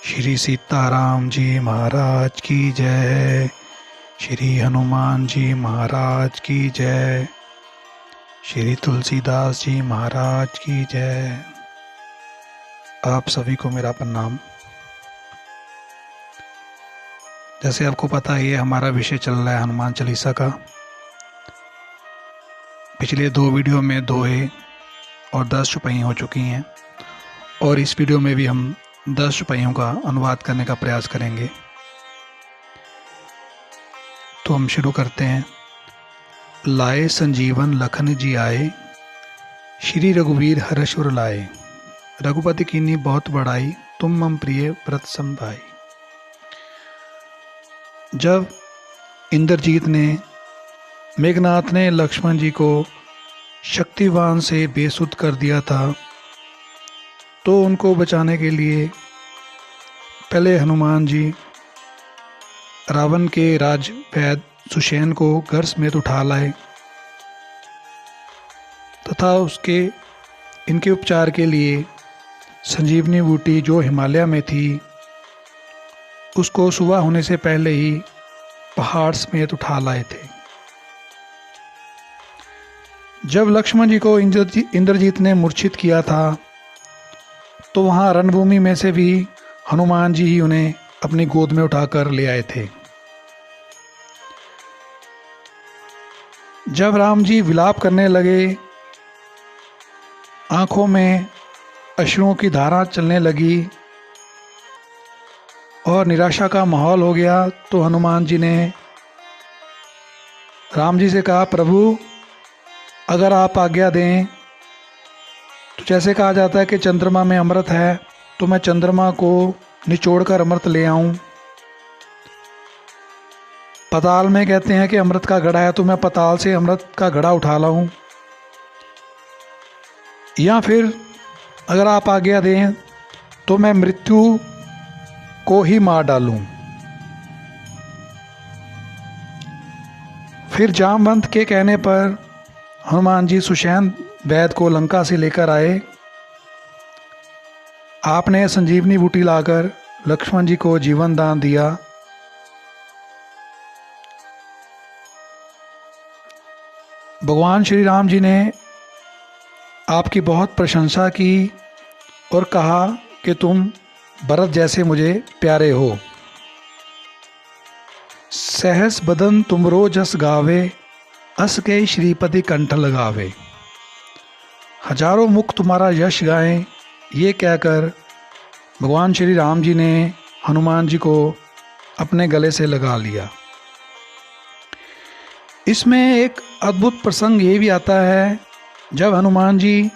श्री सीताराम जी महाराज की जय। श्री हनुमान जी महाराज की जय। श्री तुलसीदास जी महाराज की जय। आप सभी को मेरा प्रणाम। जैसे आपको पता है, ये हमारा विषय चल रहा है हनुमान चालीसा का। पिछले 2 वीडियो में दोहे और 10 चौपाई हो चुकी हैं, और इस वीडियो में भी हम 10 चौपाइयों का अनुवाद करने का प्रयास करेंगे। तो हम शुरू करते हैं। लाए संजीवन लखन जी आए, श्री रघुवीर हर्ष उर लाए। रघुपति कीन्ही बहुत बड़ाई, तुम मम प्रिय व्रत सम भाई। जब इंद्रजीत ने, मेघनाथ ने लक्ष्मण जी को शक्तिवान से बेसुध कर दिया था, तो उनको बचाने के लिए पहले हनुमान जी रावण के राजवैद सुषेण को घर समेत उठा लाए तथा इनके उपचार के लिए संजीवनी बूटी जो हिमालय में थी, उसको सुबह होने से पहले ही पहाड़ समेत उठा लाए थे। जब लक्ष्मण जी को इंद्रजीत ने मूर्छित किया था, तो वहाँ रणभूमि में से भी हनुमान जी ही उन्हें अपनी गोद में उठाकर ले आए थे। जब राम जी विलाप करने लगे, आंखों में अश्रुओं की धारा चलने लगी और निराशा का माहौल हो गया, तो हनुमान जी ने राम जी से कहा, प्रभु अगर आप आज्ञा दें तो जैसे कहा जाता है कि चंद्रमा में अमृत है, तो मैं चंद्रमा को निचोड़कर अमृत ले आऊं। पताल में कहते हैं कि अमृत का घड़ा है, तो मैं पताल से अमृत का घड़ा उठा लाऊं। या फिर अगर आप आज्ञा दें तो मैं मृत्यु को ही मार डालूं। फिर जामवंत के कहने पर हनुमान जी सुषेण वैद को लंका से लेकर आए। आपने संजीवनी बूटी लाकर लक्ष्मण जी को जीवन दान दिया। भगवान श्री राम जी ने आपकी बहुत प्रशंसा की और कहा कि तुम भरत जैसे मुझे प्यारे हो। सहस बदन तुमरो जस गावे, अस के श्रीपति कंठ लगावे। हजारों मुख तुम्हारा यश गाएं, ये कहकर भगवान श्री राम जी ने हनुमान जी को अपने गले से लगा लिया। इसमें एक अद्भुत प्रसंग ये भी आता है, जब हनुमान जी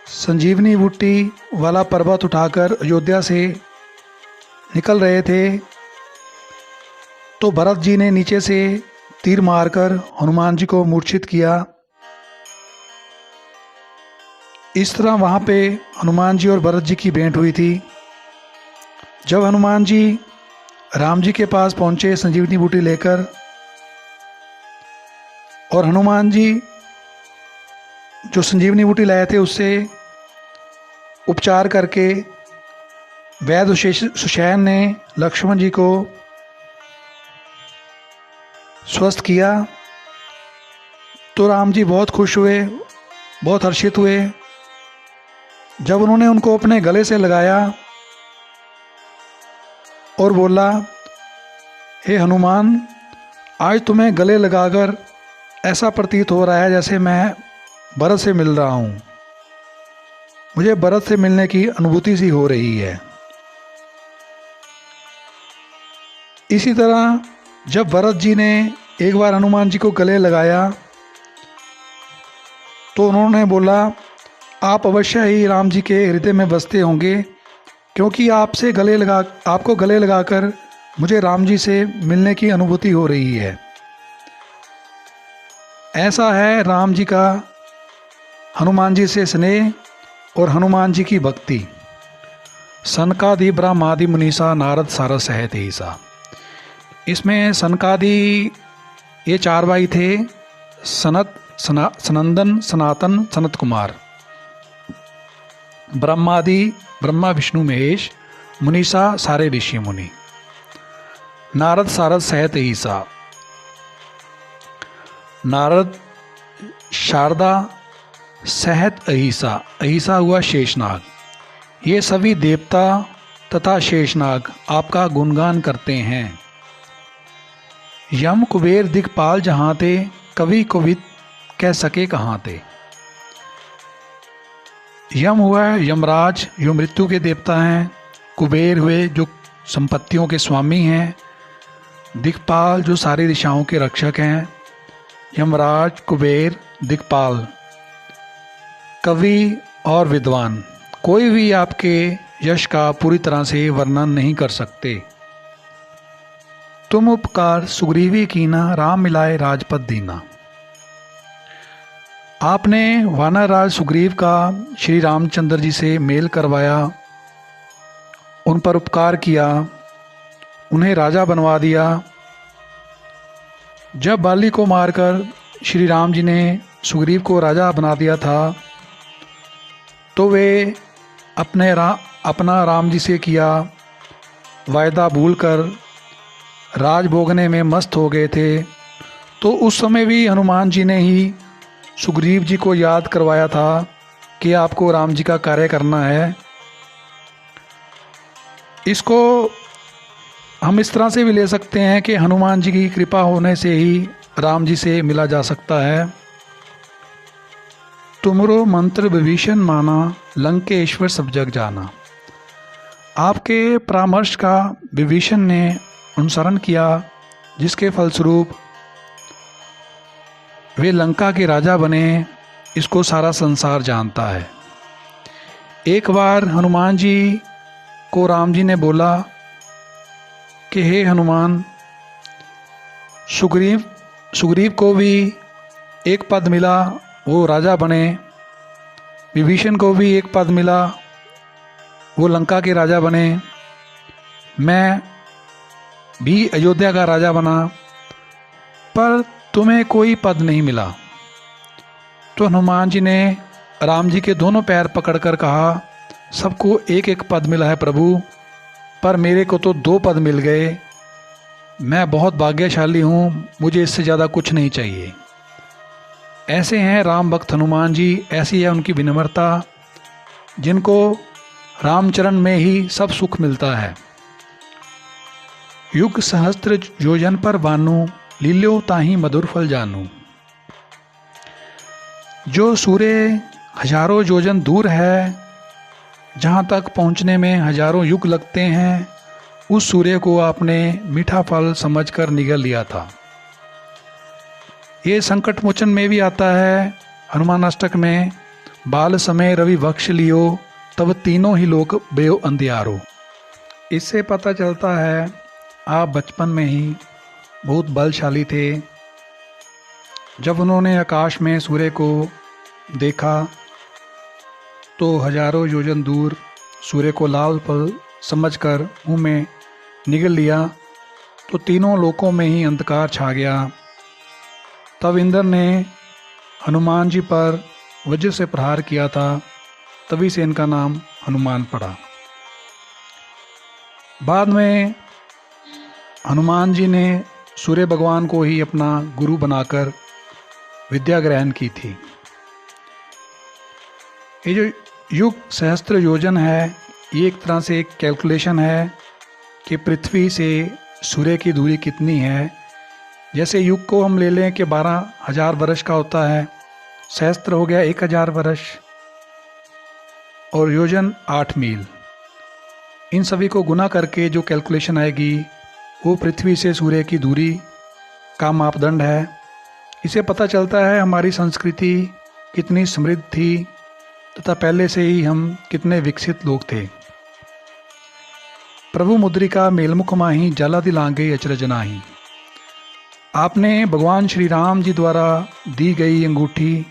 संजीवनी बूटी वाला पर्वत उठाकर अयोध्या से निकल रहे थे, तो भरत जी ने नीचे से तीर मारकर हनुमान जी को मूर्छित किया। इस तरह वहाँ पे हनुमान जी और भरत जी की भेंट हुई थी। जब हनुमान जी राम जी के पास पहुँचे संजीवनी बूटी लेकर, और हनुमान जी जो संजीवनी बूटी लाए थे उससे उपचार करके वैद सुषेण ने लक्ष्मण जी को स्वस्थ किया, तो राम जी बहुत खुश हुए, बहुत हर्षित हुए। जब उन्होंने उनको अपने गले से लगाया और बोला, हे हनुमान, आज तुम्हें गले लगाकर ऐसा प्रतीत हो रहा है जैसे मैं भरत से मिल रहा हूँ। मुझे भरत से मिलने की अनुभूति सी हो रही है। इसी तरह जब भरत जी ने एक बार हनुमान जी को गले लगाया, तो उन्होंने बोला, आप अवश्य ही राम जी के हृदय में बसते होंगे, क्योंकि आपको गले लगाकर मुझे राम जी से मिलने की अनुभूति हो रही है। ऐसा है राम जी का हनुमान जी से स्नेह और हनुमान जी की भक्ति। सनकादि ब्रह्मादि मुनीसा, नारद सारद सहित ईसा। इसमें सनकादि ये 4 भाई थे, सनंदन, सनातन, सनत कुमार। ब्रह्मादि, ब्रह्मा विष्णु महेश, मुनीसा सारे ऋषि मुनि। नारद सारद सहित ईसा। नारद शारदा सहित अहिसा। अहिसा हुआ शेषनाग। ये सभी देवता तथा शेषनाग आपका गुणगान करते हैं। यम कुबेर दिक्पाल जहाँ ते, कवि कुविद कह सके कहाँ ते। यम हुआ यमराज जो मृत्यु के देवता हैं। कुबेर हुए जो संपत्तियों के स्वामी हैं। दिक्पाल जो सारी दिशाओं के रक्षक हैं। यमराज, कुबेर, दिक्पाल, कवि और विद्वान कोई भी आपके यश का पूरी तरह से वर्णन नहीं कर सकते। तुम उपकार सुग्रीवी कीना, राम मिलाए राजपद दीना। आपने वानर राज सुग्रीव का श्री रामचंद्र जी से मेल करवाया, उन पर उपकार किया, उन्हें राजा बनवा दिया। जब बाली को मारकर श्री राम जी ने सुग्रीव को राजा बना दिया था, तो वे अपना राम जी से किया वायदा भूलकर राज भोगने में मस्त हो गए थे। तो उस समय भी हनुमान जी ने ही सुग्रीव जी को याद करवाया था कि आपको राम जी का कार्य करना है। इसको हम इस तरह से भी ले सकते हैं कि हनुमान जी की कृपा होने से ही राम जी से मिला जा सकता है। तुमरो मंत्र विभीषण माना, लंकेश्वर सब जग जाना। आपके परामर्श का विभीषण ने अनुसरण किया, जिसके फलस्वरूप वे लंका के राजा बने। इसको सारा संसार जानता है। एक बार हनुमान जी को राम जी ने बोला कि हे हनुमान, सुग्रीव को भी एक पद मिला, वो राजा बने। विभीषण को भी एक पद मिला, वो लंका के राजा बने। मैं भी अयोध्या का राजा बना, पर तुम्हें कोई पद नहीं मिला। तो हनुमान जी ने राम जी के दोनों पैर पकड़कर कहा, सबको एक एक पद मिला है प्रभु, पर मेरे को तो 2 पद मिल गए। मैं बहुत भाग्यशाली हूँ, मुझे इससे ज़्यादा कुछ नहीं चाहिए। ऐसे हैं राम भक्त हनुमान जी, ऐसी है उनकी विनम्रता, जिनको रामचरण में ही सब सुख मिलता है। युग सहस्त्र योजन पर बानु, लील्यो ताही मधुर फल जानू। जो सूर्य हजारों योजन दूर है, जहाँ तक पहुँचने में हजारों युग लगते हैं, उस सूर्य को आपने मीठा फल समझकर निगल लिया था। ये संकट मोचन में भी आता है। हनुमान अष्टक में बाल समय रवि बख्श लियो, तब तीनों ही लोक बेओ अंधियारो। इससे पता चलता है आप बचपन में ही बहुत बलशाली थे। जब उन्होंने आकाश में सूर्य को देखा तो हजारों योजन दूर सूर्य को लाल फल समझकर मुंह में निगल लिया, तो तीनों लोकों में ही अंधकार छा गया। तब इंद्र ने हनुमान जी पर वज्र से प्रहार किया था, तभी से इनका नाम हनुमान पड़ा। बाद में हनुमान जी ने सूर्य भगवान को ही अपना गुरु बनाकर विद्या ग्रहण की थी। ये जो युग सहस्त्र योजन है, ये एक तरह से एक कैलकुलेशन है कि पृथ्वी से सूर्य की दूरी कितनी है। जैसे युग को हम ले लें कि 12,000 वर्ष का होता है, सहस्त्र हो गया 1,000 वर्ष, और योजन 8 मील। इन सभी को गुना करके जो कैलकुलेशन आएगी वो पृथ्वी से सूर्य की दूरी का मापदंड है। इसे पता चलता है हमारी संस्कृति कितनी समृद्ध थी तथा पहले से ही हम कितने विकसित लोग थे। प्रभु मुद्रिका मेलमुख माही, जाला दिलांगे अचरज नाही। आपने भगवान श्री राम जी द्वारा दी गई अंगूठी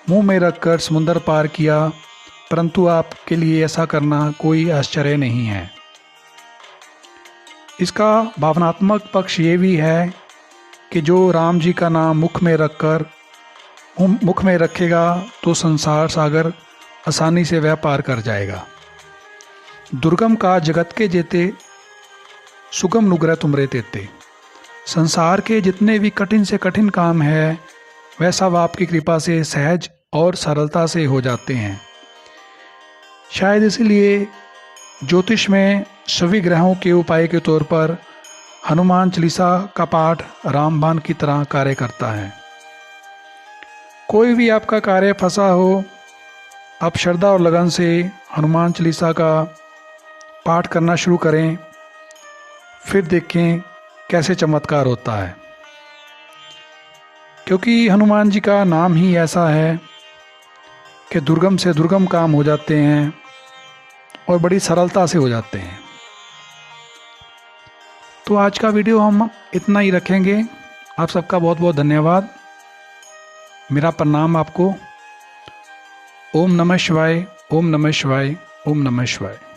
मुंह में रखकर समुंदर पार किया, परंतु आपके लिए ऐसा करना कोई आश्चर्य नहीं है। इसका भावनात्मक पक्ष ये भी है कि जो राम जी का नाम मुख में रखेगा तो संसार सागर आसानी से वह पार कर जाएगा। दुर्गम का जगत के जेते, सुगम नुग्रह तुमरे तेते। संसार के जितने भी कठिन से कठिन काम है वह सब आपकी कृपा से सहज और सरलता से हो जाते हैं। शायद इसीलिए ज्योतिष में सभी ग्रहों के उपाय के तौर पर हनुमान चालीसा का पाठ रामबाण की तरह कार्य करता है। कोई भी आपका कार्य फंसा हो, आप श्रद्धा और लगन से हनुमान चालीसा का पाठ करना शुरू करें, फिर देखें कैसे चमत्कार होता है। क्योंकि हनुमान जी का नाम ही ऐसा है कि दुर्गम से दुर्गम काम हो जाते हैं और बड़ी सरलता से हो जाते हैं। तो आज का वीडियो हम इतना ही रखेंगे। आप सबका बहुत बहुत धन्यवाद। मेरा प्रणाम आपको। ओम नमः शिवाय, ओम नमः शिवाय, ओम नमः शिवाय।